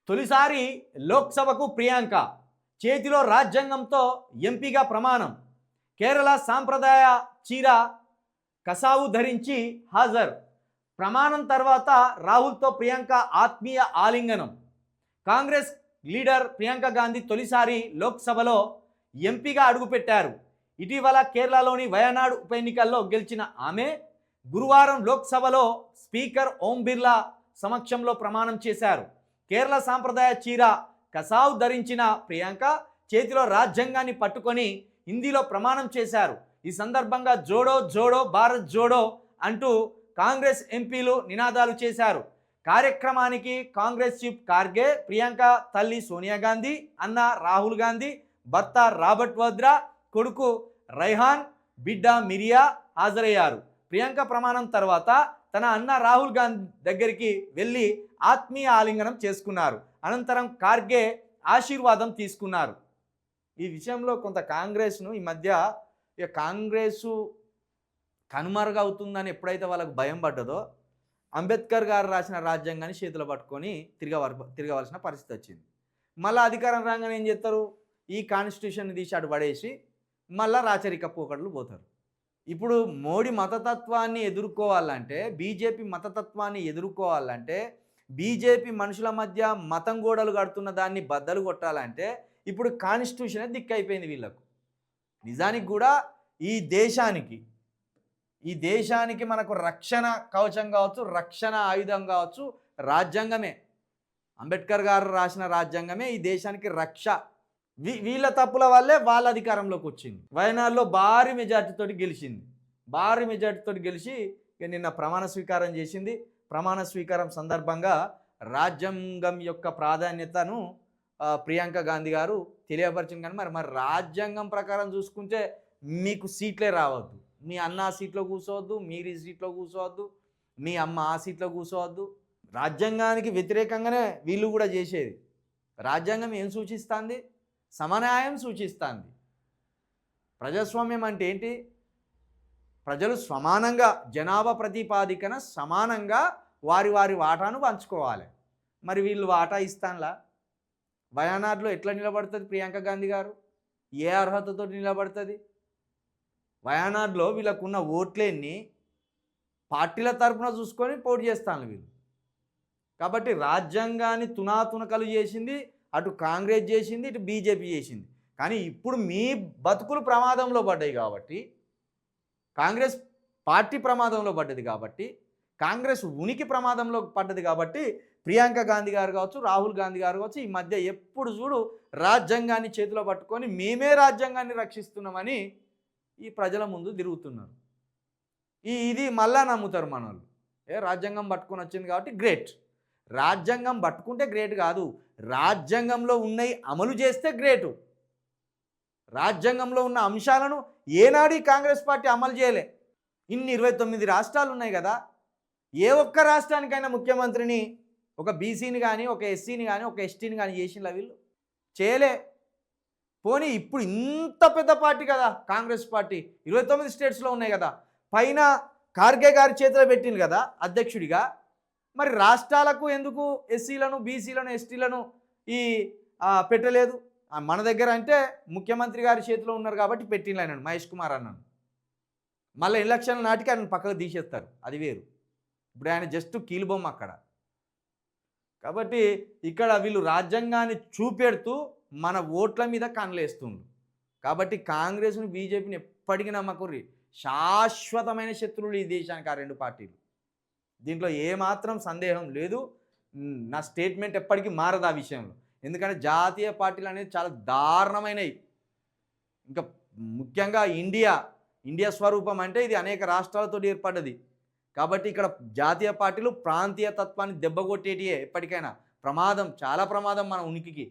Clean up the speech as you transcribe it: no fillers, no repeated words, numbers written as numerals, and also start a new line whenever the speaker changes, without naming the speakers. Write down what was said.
తొలిసారి లోక్సభకు ప్రియాంక చేతిలో రాజ్యాంగంతో ఎంపీగా ప్రమాణం. కేరళ సాంప్రదాయ చీర కసావు ధరించి హాజరు. ప్రమాణం తర్వాత రాహుల్తో ప్రియాంక ఆత్మీయ ఆలింగనం. కాంగ్రెస్ లీడర్ ప్రియాంక గాంధీ తొలిసారి లోక్సభలో ఎంపీగా అడుగుపెట్టారు. ఇటీవల కేరళలోని వయనాడు ఉప ఎన్నికల్లో గెలిచిన ఆమె గురువారం లోక్సభలో స్పీకర్ ఓం బిర్లా సమక్షంలో ప్రమాణం చేశారు. కేరళ సాంప్రదాయ చీర కసావు ధరించిన ప్రియాంక చేతిలో రాజ్యాంగాన్ని పట్టుకొని హిందీలో ప్రమాణం చేశారు. ఈ సందర్భంగా జోడో జోడో భారత్ జోడో అంటూ కాంగ్రెస్ ఎంపీలు నినాదాలు చేశారు. కార్యక్రమానికి కాంగ్రెస్ చీఫ్ ఖార్గే, ప్రియాంక తల్లి సోనియా గాంధీ, అన్న రాహుల్ గాంధీ, భర్త రాబర్ట్ వాద్రా, కొడుకు రైహాన్, బిడ్డ మిరియా హాజరయ్యారు. ప్రియాంక ప్రమాణం తర్వాత తన అన్న రాహుల్ గాంధీ దగ్గరికి వెళ్ళి ఆత్మీయ ఆలింగనం చేసుకున్నారు. అనంతరం ఖార్గే ఆశీర్వాదం తీసుకున్నారు. ఈ విషయంలో కొంత కాంగ్రెస్ను ఈ మధ్య కాంగ్రెసు కనుమరుగవుతుందని ఎప్పుడైతే వాళ్ళకు భయం పడ్డదో అంబేద్కర్ గారు రాసిన రాజ్యాంగాన్ని చేతిలో పట్టుకొని తిరగవలసిన పరిస్థితి వచ్చింది. మళ్ళీ అధికారం రాగానే ఏం చేస్తారు? ఈ కాన్స్టిట్యూషన్ తీసి అటు పడేసి మళ్ళీ రాచరిక పోకడలు పోతారు. ఇప్పుడు మోడీ మతతత్వాన్ని ఎదుర్కోవాలంటే, బీజేపీ మతతత్వాన్ని ఎదుర్కోవాలంటే, బీజేపీ మనుషుల మధ్య మతం గోడలు కడుతున్న దాన్ని బద్దలు కొట్టాలంటే ఇప్పుడు కాన్స్టిట్యూషనే దిక్కైపోయింది వీళ్ళకు. నిజానికి కూడా ఈ దేశానికి మనకు రక్షణ కవచం కావచ్చు, రక్షణ ఆయుధం కావచ్చు రాజ్యాంగమే. అంబేద్కర్ గారు రాసిన రాజ్యాంగమే ఈ దేశానికి రక్ష. వీళ్ళ తప్పుల వల్లే వాళ్ళ అధికారంలోకి వచ్చింది. వయనాడులో భారీ మెజార్టీతోటి గెలిచి నిన్న ప్రమాణ స్వీకారం చేసింది. ప్రమాణ స్వీకారం సందర్భంగా రాజ్యాంగం యొక్క ప్రాధాన్యతను ప్రియాంక గాంధీ గారు తెలియపరిచింది. కానీ మరి రాజ్యాంగం ప్రకారం చూసుకుంటే మీకు సీట్లే రావద్దు. మీ అన్న ఆ సీట్లో కూర్చోవద్దు, మీరు ఈ సీట్లో కూర్చోవద్దు, మీ అమ్మ ఆ సీట్లో కూర్చోవద్దు. రాజ్యాంగానికి వ్యతిరేకంగానే వీళ్ళు కూడా చేసేది. రాజ్యాంగం ఏం సూచిస్తుంది? సమన్యాయం సూచిస్తుంది. ప్రజాస్వామ్యం అంటే ఏంటి? ప్రజలు సమానంగా, జనాభా ప్రతిపాదికన సమానంగా వారి వాటాను పంచుకోవాలి. మరి వీళ్ళు వాటా ఇస్తాన్లా? వయనాడులో ఎట్లా నిలబడుతుంది ప్రియాంక గాంధీ గారు? ఏ అర్హతతో నిలబడుతుంది? వయనాడులో వీళ్ళకున్న ఓట్లేన్ని పార్టీల తరఫున చూసుకొని పోటీ చేస్తాను వీళ్ళు. కాబట్టి రాజ్యాంగాన్ని తునాతునకలు చేసింది అటు కాంగ్రెస్ చేసింది, ఇటు బీజేపీ చేసింది. కానీ ఇప్పుడు మీ బతుకులు ప్రమాదంలో పడ్డాయి కాబట్టి, కాంగ్రెస్ పార్టీ ప్రమాదంలో పడ్డది కాబట్టి, కాంగ్రెస్ ఉనికి ప్రమాదంలో పడ్డది కాబట్టి ప్రియాంక గాంధీ గారు కావచ్చు, రాహుల్ గాంధీ గారు కావచ్చు ఈ మధ్య ఎప్పుడు చూడు రాజ్యాంగాన్ని చేతిలో పట్టుకొని మేమే రాజ్యాంగాన్ని రక్షిస్తున్నామని ఈ ప్రజల ముందు తిరుగుతున్నారు. ఇది మళ్ళా నమ్ముతారు మనోళ్ళు. రాజ్యాంగం పట్టుకొని వచ్చింది కాబట్టి గ్రేట్. రాజ్యాంగం పట్టుకుంటే గ్రేట్ కాదు, రాజ్యాంగంలో ఉన్నవి అమలు చేస్తే గ్రేటు. రాజ్యాంగంలో ఉన్న అంశాలను ఏనాడు కాంగ్రెస్ పార్టీ అమలు చేయలే. ఇన్ని 29 రాష్ట్రాలు ఉన్నాయి కదా, ఏ ఒక్క రాష్ట్రానికైనా ముఖ్యమంత్రిని ఒక బీసీని కానీ, ఒక ఎస్సీని కానీ, ఒక ఎస్టీని కానీ చేసినలా వీళ్ళు? చేయలే. పోనీ ఇప్పుడు ఇంత పెద్ద పార్టీ కదా కాంగ్రెస్ పార్టీ, 29 స్టేట్స్లో ఉన్నాయి కదా, పైన ఖార్గే గారి చేతిలో పెట్టింది కదా అధ్యక్షుడిగా. మరి రాష్ట్రాలకు ఎందుకు ఎస్సీలను, బీసీలను, ఎస్టీలను పెట్టలేదు? మన దగ్గర అంటే ముఖ్యమంత్రి గారి చేతిలో ఉన్నారు కాబట్టి పెట్టినలేనాడు మహేష్ కుమార్ అన్నాను. మళ్ళీ ఎలక్షన్ల నాటికి ఆయన పక్కకు తీసేస్తారు, అది వేరు. ఇప్పుడు ఆయన జస్ట్ కీలుబొమ్మ అక్కడ. కాబట్టి ఇక్కడ వీళ్ళు రాజ్యాంగాన్ని చూపెడుతూ మన ఓట్ల మీద కనలేస్తుండ్రు. కాబట్టి కాంగ్రెస్ను, బీజేపీని ఎప్పటికీ నమ్మకూరి. శాశ్వతమైన శత్రువులు ఈ దేశానికి ఆ రెండు పార్టీలు. దీంట్లో ఏమాత్రం సందేహం లేదు. నా స్టేట్మెంట్ ఎప్పటికీ మారదు ఆ విషయంలో. ఎందుకంటే జాతీయ పార్టీలు అనేది చాలా దారుణమైనవి. ఇంకా ముఖ్యంగా ఇండియా స్వరూపం అంటే ఇది అనేక రాష్ట్రాలతో ఏర్పడ్డది. కాబట్టి ఇక్కడ జాతీయ పార్టీలు ప్రాంతీయ తత్వాన్ని దెబ్బకొట్టేటియే. ఎప్పటికైనా ప్రమాదం, చాలా ప్రమాదం మన ఉనికికి.